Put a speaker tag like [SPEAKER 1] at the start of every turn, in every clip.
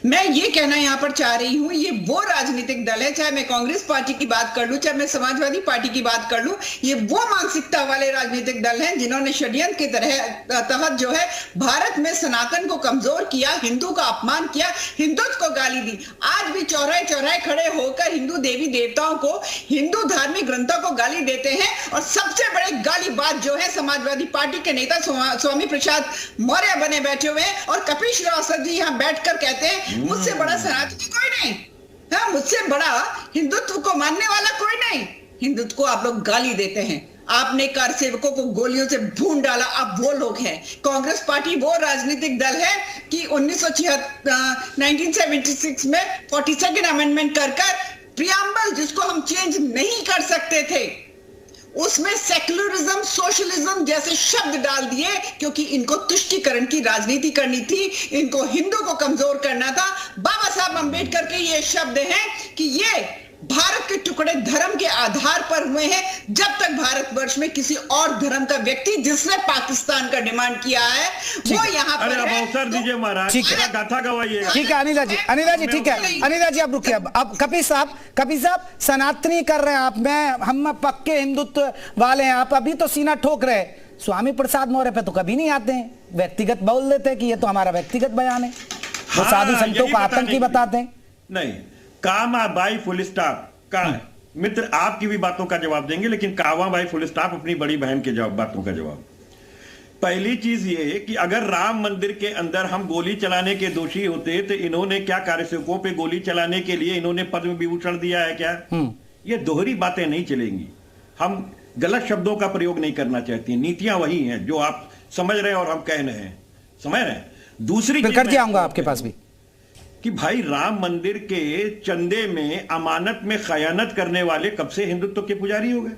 [SPEAKER 1] मैं ये कहना यहां पर चाह रही हूं, ये वो राजनीतिक दल है, चाहे मैं कांग्रेस पार्टी की बात कर लूं, चाहे मैं समाजवादी पार्टी की बात कर लूं, ये वो मानसिकता वाले राजनीतिक दल हैं जिन्होंने षड्यंत्र के तहत जो है भारत में सनातन को कमजोर किया, हिंदू का अपमान किया, हिंदुत्व को गाली दी। आज भी चौराहे चौराहे खड़े होकर हिंदू देवी देवताओं को, हिंदू धार्मिक ग्रंथों को गाली देते हैं। और सबसे बड़े गालीबाज जो है समाजवादी पार्टी के नेता स्वामी प्रसाद मौर्य बने बैठे हुए हैं, और कपिल श्रीवास्तव जी यहां बैठकर कहते हैं मुझसे बड़ा सनातनी कोई नहीं, हाँ, मुझसे बड़ा हिंदुत्व को मानने वाला कोई नहीं। हिंदुत्व को आप लोग गाली देते हैं, आपने कार सेवकों को गोलियों से भून डाला, आप वो लोग हैं। कांग्रेस पार्टी वो राजनीतिक दल है कि 1976 में 42nd अमेंडमेंट कर प्रियम्बल जिसको हम चेंज नहीं कर सकते थे, उसमें सेक्युलरिज्म, सोशलिज्म जैसे शब्द डाल दिए, क्योंकि इनको तुष्टीकरण की राजनीति करनी थी, इनको हिंदू को कमजोर करना था। बाबा साहब अंबेडकर के ये शब्द हैं कि ये भारत के टुकड़े धर्म के आधार पर हुए हैं। जब तक भारतवर्ष में किसी और धर्म का व्यक्ति जिसने पाकिस्तान का डिमांड किया है वो यहाँ पर है,
[SPEAKER 2] अवसर दीजिए महाराज,
[SPEAKER 3] ठीक है,
[SPEAKER 2] गाथा गवाइए।
[SPEAKER 3] ठीक है अनिला जी, अनिला जी ठीक है, अनिला जी आप रुकिए। अब कपिल साहब सनातनी कर रहे हैं आप, हम पक्के हिंदुत्व वाले हैं, आप अभी तो सीना ठोक रहे हैं। स्वामी प्रसाद मौर्य पे तो कभी नहीं आते हैं, व्यक्तिगत बोल देते हैं कि ये तो हमारा व्यक्तिगत बयान है, वो साधु संतों को आतंकी बताते हैं।
[SPEAKER 2] नहीं, कामा बाई फुल स्टॉप का मित्र आपकी भी बातों का जवाब देंगे, लेकिन कामा बाई फुल स्टॉप अपनी बड़ी बहन के बातों का जवाब। पहली चीज ये कि अगर राम मंदिर के अंदर हम गोली चलाने के दोषी होते तो इन्होंने क्या कार्यसेवकों पे गोली चलाने के लिए इन्होंने पद्म विभूषण दिया है क्या? ये दोहरी बातें नहीं चलेंगी। हम गलत शब्दों का प्रयोग नहीं करना चाहते, नीतियां वही हैं जो आप समझ रहे हैं और हम कह रहे हैं, समझ रहे हैं। दूसरी
[SPEAKER 3] फिर करते आऊंगा आपके पास भी
[SPEAKER 2] कि भाई राम मंदिर के चंदे में अमानत में खयानत करने वाले कब से हिंदुत्व के पुजारी हो गए,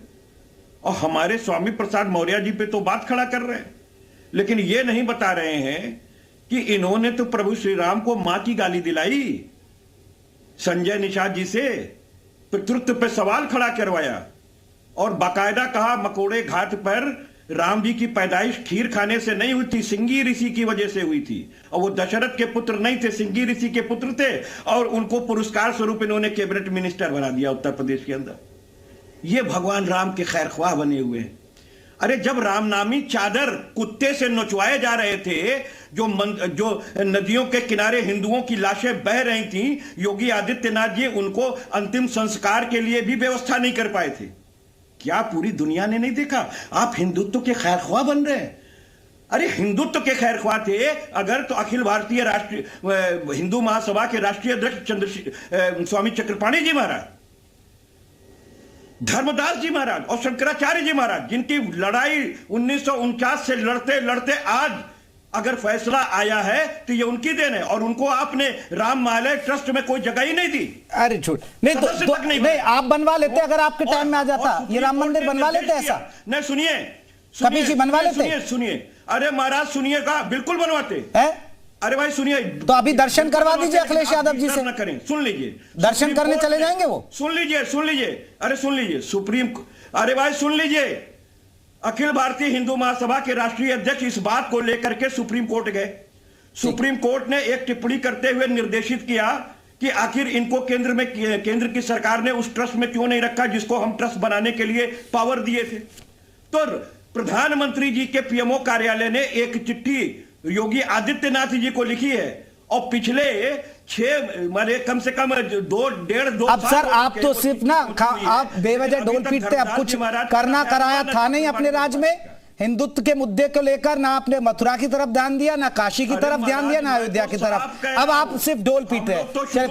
[SPEAKER 2] और हमारे स्वामी प्रसाद मौर्य जी पे तो बात खड़ा कर रहे हैं, लेकिन ये नहीं बता रहे हैं कि इन्होंने तो प्रभु श्री राम को मां की गाली दिलाई, संजय निषाद जी से पितृत्व पे सवाल खड़ा करवाया, और बाकायदा कहा मकोड़े घाट पर राम जी की पैदाइश खीर खाने से नहीं हुई थी, सिंगी ऋषि की वजह से हुई थी, और वो दशरथ के पुत्र नहीं थे, सिंगी ऋषि के पुत्र थे, और उनको पुरस्कार स्वरूप इन्होंने कैबिनेट मिनिस्टर बना दिया उत्तर प्रदेश के अंदर। ये भगवान राम के खैरख्वाह बने हुए हैं। अरे जब रामनामी चादर कुत्ते से नचवाए जा रहे थे, जो नदियों के किनारे हिंदुओं की लाशें बह रही थी, योगी आदित्यनाथ जी उनको अंतिम संस्कार के लिए भी व्यवस्था नहीं कर पाए थे। क्या पूरी दुनिया ने नहीं देखा? आप हिंदुत्व के खैरख्वाह बन रहे हैं। अरे हिंदुत्व के खैरख्वाह थे अगर तो अखिल भारतीय राष्ट्रीय हिंदू महासभा के राष्ट्रीय अध्यक्ष स्वामी चक्रपाणी जी महाराज, धर्मदास जी महाराज और शंकराचार्य जी महाराज, जिनकी लड़ाई 1949 से लड़ते लड़ते आज अगर फैसला आया है तो ये उनकी देन है, और उनको आपने राम महालय ट्रस्ट में कोई जगह ही नहीं दी।
[SPEAKER 3] अरे झूठ नहीं, तो नहीं आप बनवा लेते, अगर आपके टाइम में आ जाता ये राम मंदिर बनवा लेते ऐसा?
[SPEAKER 2] नहीं, सुनिए
[SPEAKER 3] कभी जी बनवा लेते?
[SPEAKER 2] सुनिए, अरे महाराज सुनिएगा, बिल्कुल बनवाते। अरे भाई सुनिए,
[SPEAKER 3] तो अभी दर्शन करवा दीजिए अखिलेश यादव जी से।
[SPEAKER 2] न करें, सुन लीजिए,
[SPEAKER 3] दर्शन करने चले जाएंगे वो।
[SPEAKER 2] सुन लीजिए, अरे सुन लीजिए, अरे भाई सुन लीजिए, अखिल भारतीय हिंदू महासभा के राष्ट्रीय अध्यक्ष इस बात को लेकर के सुप्रीम कोर्ट गए। सुप्रीम कोर्ट ने एक टिप्पणी करते हुए निर्देशित किया कि आखिर इनको केंद्र की सरकार ने उस ट्रस्ट में क्यों नहीं रखा जिसको हम ट्रस्ट बनाने के लिए पावर दिए थे। तो प्रधानमंत्री जी के पीएमओ कार्यालय ने एक चिट्ठी योगी आदित्यनाथ जी को लिखी है, और पिछले 6 कम से कम 2.5
[SPEAKER 3] अब सर आप तो सिर्फ ना आप बेवजह डोल पीटते, अब कुछ करना कराया था नहीं अपने राज्य में हिंदुत्व के मुद्दे को लेकर, ना आपने मथुरा की तरफ ध्यान दिया, ना काशी की तरफ ध्यान दिया, ना अयोध्या की तरफ। अब आप सिर्फ डोल पीट रहे हैं। चलिए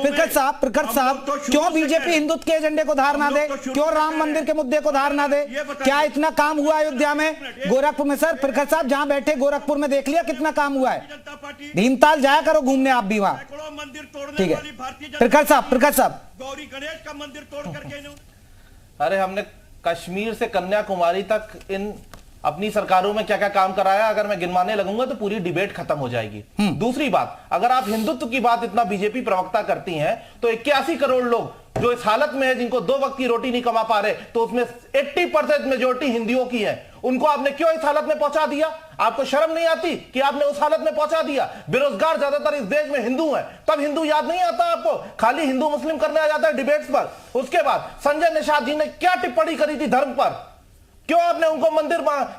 [SPEAKER 3] प्रखर साहब क्यों बीजेपी हिंदुत्व के एजेंडे को धार ना दे, क्यों राम मंदिर के मुद्दे को धार ना दे? क्या इतना काम हुआ अयोध्या में, गोरखपुर में? सर प्रखर साहब जहां बैठे गोरखपुर में देख लिया कितना काम हुआ है। भीमताल जाया करो घूमने आप भी वहां, ठीक है? प्रखर साहब
[SPEAKER 2] गौरी गणेश का मंदिर तोड़ करके,
[SPEAKER 4] अरे हमने कश्मीर से कन्याकुमारी तक इन अपनी सरकारों में क्या क्या काम कराया, अगर मैं गिनवाने लगूंगा तो पूरी डिबेट खत्म हो जाएगी। दूसरी बात, अगर आप हिंदुत्व की बात इतना बीजेपी प्रवक्ता करती हैं तो 81 करोड़ लोग जो इस हालत में है, जिनको 2 वक्त की रोटी नहीं कमा पा रहे, तो उसमें 80% मेजोरिटी हिंदुओं की है। उनको आपने क्यों इस हालत में पहुंचा दिया? आपको शर्म नहीं आती कि आपने उस हालत में पहुंचा दिया? बेरोजगार ज्यादातर इस देश में हिंदू हैं, तब हिंदू याद नहीं आता आपको? खाली हिंदू मुस्लिम करने आ जाता है डिबेट्स पर। उसके बाद संजय निषाद जी ने क्या टिप्पणी करी थी धर्म पर? क्यों आपने उनको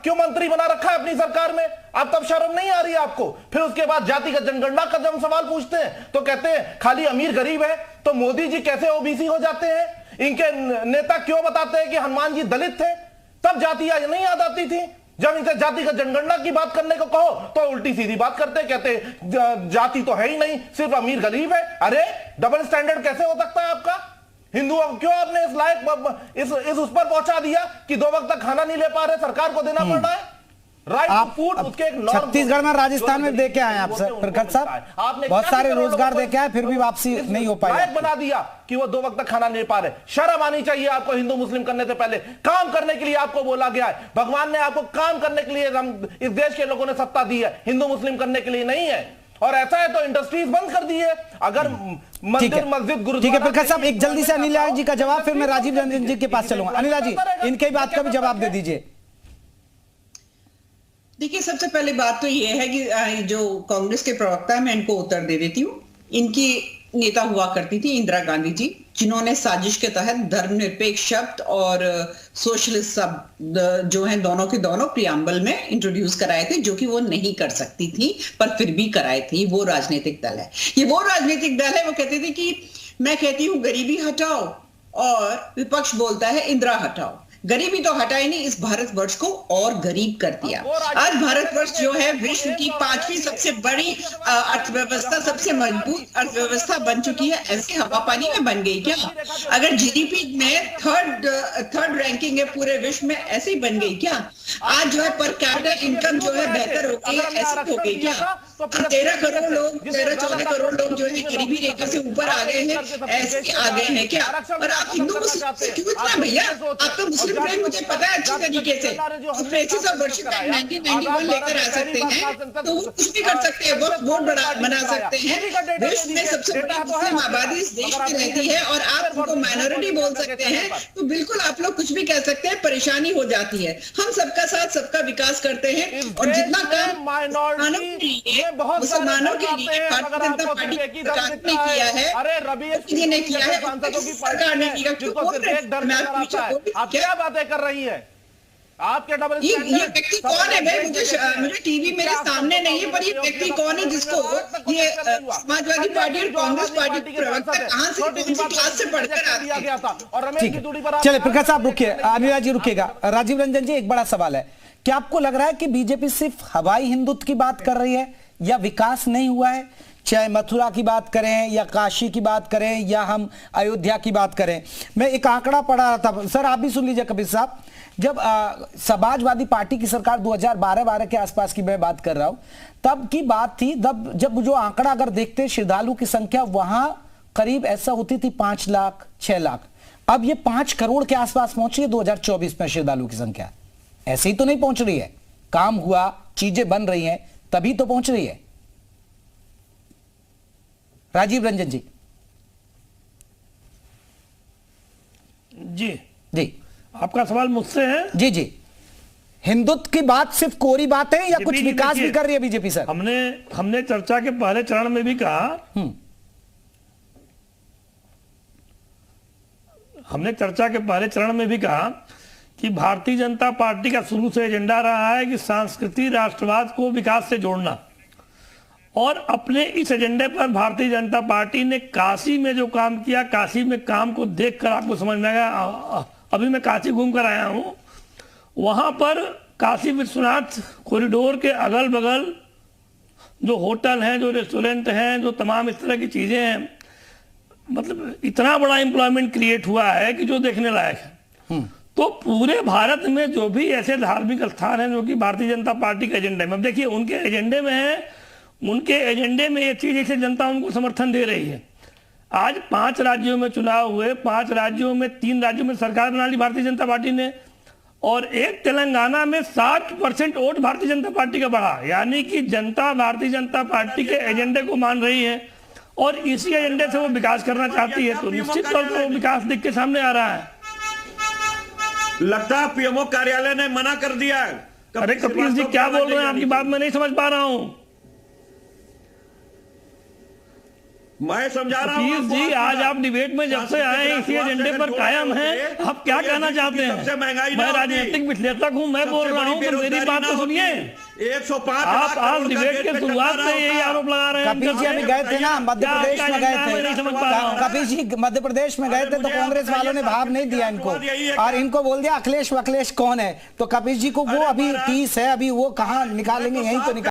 [SPEAKER 4] क्यों मंत्री बना रखा है अपनी सरकार में? अब तब शर्म नहीं आ रही है आपको? फिर उसके बाद जातिगत जनगणना का जब हम सवाल पूछते हैं तो कहते हैं खाली अमीर गरीब है। तो मोदी जी कैसे ओबीसी हो जाते हैं? इनके नेता क्यों बताते हैं कि हनुमान जी दलित थे? तब जातियां नहीं याद आती थी। जब इनसे जातिगत जनगणना की बात करने को कहो तो उल्टी सीधी बात करते, कहते जाति तो है ही नहीं, सिर्फ अमीर गरीब है। अरे डबल स्टैंडर्ड कैसे हो सकता है आपका? हिंदुओं क्यों आपने इस लायक इस उस पर पहुंचा दिया कि 2 वक्त तक खाना नहीं ले पा रहे, सरकार को देना पड़ रहा है?
[SPEAKER 3] आप छत्तीसगढ़ में, राजस्थान में देके आए आप सर प्रकाश साहब, आपने बहुत सारे रोजगार देके आए, फिर भी वापसी नहीं हो पाई।
[SPEAKER 4] बना दिया कि वो 2 वक्त तक खाना नहीं पा रहे। शर्म आनी चाहिए आपको। हिंदू मुस्लिम करने से पहले काम करने के लिए आपको बोला गया है। भगवान ने आपको काम करने के लिए इस देश के लोगों ने सत्ता दी है, हिंदू मुस्लिम करने के लिए नहीं है। और ऐसा है तो इंडस्ट्रीज बंद कर दी है। अगर मंदिर मस्जिद गुरुद्वारा।
[SPEAKER 3] ठीक है प्रकाश साहब, एक जल्दी से अनिल जी का जवाब, फिर मैं राजीव रंजन जी के पास चलूंगा। अनिल जी, इनकी बात का भी जवाब दे दीजिए।
[SPEAKER 1] देखिए, सबसे पहली बात तो ये है कि जो कांग्रेस के प्रवक्ता है, मैं इनको उत्तर दे देती हूँ। इनकी नेता हुआ करती थी इंदिरा गांधी जी, जिन्होंने साजिश के तहत धर्मनिरपेक्ष शब्द और सोशलिस्ट शब्द जो हैं दोनों के दोनों प्रियम्बल में इंट्रोड्यूस कराए थे, जो कि वो नहीं कर सकती थी पर फिर भी कराए थे। वो राजनीतिक दल है, ये वो राजनीतिक दल है। वो कहते थे कि मैं कहती हूँ गरीबी हटाओ और विपक्ष बोलता है इंदिरा हटाओ। गरीबी तो हटाई नहीं, इस भारतवर्ष को और गरीब कर दिया। आज भारतवर्ष जो है विश्व की 5वीं सबसे बड़ी अर्थव्यवस्था, सबसे मजबूत अर्थव्यवस्था बन चुकी है। ऐसे हवा पानी में बन गई क्या? अगर जीडीपी में थर्ड रैंकिंग है पूरे विश्व में, ऐसे ही बन गई क्या? आज जो है पर कैपिटल इनकम जो है बेहतर हो गई है, ऐसी हो गई क्या? 13 करोड़ लोग, 13-14 करोड़ लोग जो है गरीबी रेखा से ऊपर आ गए हैं, ऐसे आ गए हैं क्या? और आप हिंदू मुस्लिम से क्यों इतना भैया? आप तो मुस्लिम फ्रेंड, मुझे पता है अच्छी तरीके से, प्लेसेस ऑफ वर्शिप 1991 लेकर आ सकते हैं, तो वो कुछ भी कर सकते हैं, वोट बना सकते हैं। विश्व में सबसे बड़ी मुस्लिम आबादी इस देश में रहती है और आप उनको माइनॉरिटी बोल सकते हैं, तो बिल्कुल आप लोग कुछ भी कह सकते हैं, परेशानी हो जाती है। हम सबका साथ सबका विकास करते हैं और जितना काम मुसलमानों के लिए भारतीय जनता पार्टी सरकार ने किया है, मोदी ने किया है, सरकार ने किया।
[SPEAKER 4] क्या बातें कर रही है? आपके डबल
[SPEAKER 1] ये व्यक्ति कौन है भाई? मुझे टीवी मेरे सामने नहीं है, पर ये व्यक्ति कौन है जिसको ये समाजवादी पार्टी और कांग्रेस पार्टी के प्रवक्ता कहां से, कौन सी क्लास से पढ़कर आते हैं?
[SPEAKER 3] चलिए प्रकाश साहब रुकिए, अनिल जी रुकिएगा। राजीव रंजन जी, एक बड़ा सवाल है, क्या आपको लग रहा है कि बीजेपी सिर्फ हवाई हिंदुत्व की बात कर रही है या विकास नहीं हुआ है? चाहे मथुरा की बात करें या काशी की बात करें या हम अयोध्या की बात करें। मैं एक आंकड़ा पढ़ा रहा था, सर आप भी सुन लीजिए कबीर साहब। जब समाजवादी पार्टी की सरकार 2012 के आसपास की मैं बात कर रहा हूं, तब की बात थी, जब जो आंकड़ा अगर देखते श्रद्धालु की संख्या वहां करीब ऐसा होती थी 5 लाख 6 लाख। अब ये 5 करोड़ के आसपास पहुंची है 2024 में श्रद्धालु की संख्या। ऐसे ही तो नहीं पहुंच रही है, काम हुआ, चीजें बन रही हैं, तभी तो पहुंच रही है। राजीव रंजन जी।
[SPEAKER 5] जी आपका सवाल मुझसे है?
[SPEAKER 3] जी जी, हिंदुत्व की बात सिर्फ कोरी बात है या कुछ विकास भी कर रही है बीजेपी सर?
[SPEAKER 5] हमने चर्चा के पहले चरण में भी कहा, हमने चर्चा के पहले चरण में भी कहा कि भारतीय जनता पार्टी का शुरू से एजेंडा रहा है कि सांस्कृतिक राष्ट्रवाद को विकास से जोड़ना। और अपने इस एजेंडे पर भारतीय जनता पार्टी ने काशी में जो काम किया, काशी में काम को देखकर आपको समझ में आएगा। अभी मैं काशी घूम कर आया हूं, वहां पर काशी विश्वनाथ कॉरिडोर के अगल बगल जो होटल हैं, जो रेस्टोरेंट हैं, जो तमाम इस तरह की चीजें हैं, मतलब इतना बड़ा एम्प्लॉयमेंट क्रिएट हुआ है कि जो देखने लायक है। तो पूरे भारत में जो भी ऐसे धार्मिक स्थान हैं जो कि भारतीय जनता पार्टी के एजेंडे में, देखिए उनके एजेंडे में है, उनके एजेंडे में ये चीज जैसे जनता उनको समर्थन दे रही है। आज 5 राज्यों में चुनाव हुए, 5 राज्यों में 3 राज्यों में सरकार बना ली भारतीय जनता पार्टी ने, और एक तेलंगाना में 60% वोट भारतीय जनता पार्टी का बढ़ा। यानी कि जनता भारतीय जनता पार्टी के एजेंडे को मान रही है। और इसी एजेंडे से वो विकास करना चाहती है, तो निश्चित तौर पर वो विकास दिख के सामने आ रहा है।
[SPEAKER 2] लगता है पीएमओ कार्यालय ने मना कर दिया है।
[SPEAKER 5] अरे कपिल जी क्या बोल रहे हैं, आपकी बात मैं नहीं समझ पा रहा हूं।
[SPEAKER 2] मैं समझा रहा हूं
[SPEAKER 5] कपिल जी, आज आप डिबेट में जब से आए हैं इसी एजेंडे पर कायम हैं, आप क्या कहना चाहते हैं? मैं राजनीतिक विश्लेषक हूं, मैं बोल रहा हूं, तो मेरी बात तो सुनिए।
[SPEAKER 2] 105
[SPEAKER 5] आप आज डिबेट के शुरुआत से यही आरोप लगा रहे हैं।
[SPEAKER 3] कपिल जी अभी गए थे ना मध्य प्रदेश में गए थे, कपिल जी मध्य प्रदेश में गए थे तो कांग्रेस वालों ने भाव नहीं दिया इनको और इनको बोल दिया अखिलेश वखिलेश कौन है। तो कपिल जी को वो अभी 30 है, अभी वो कहाँ निकालेंगे, यही तो निकाल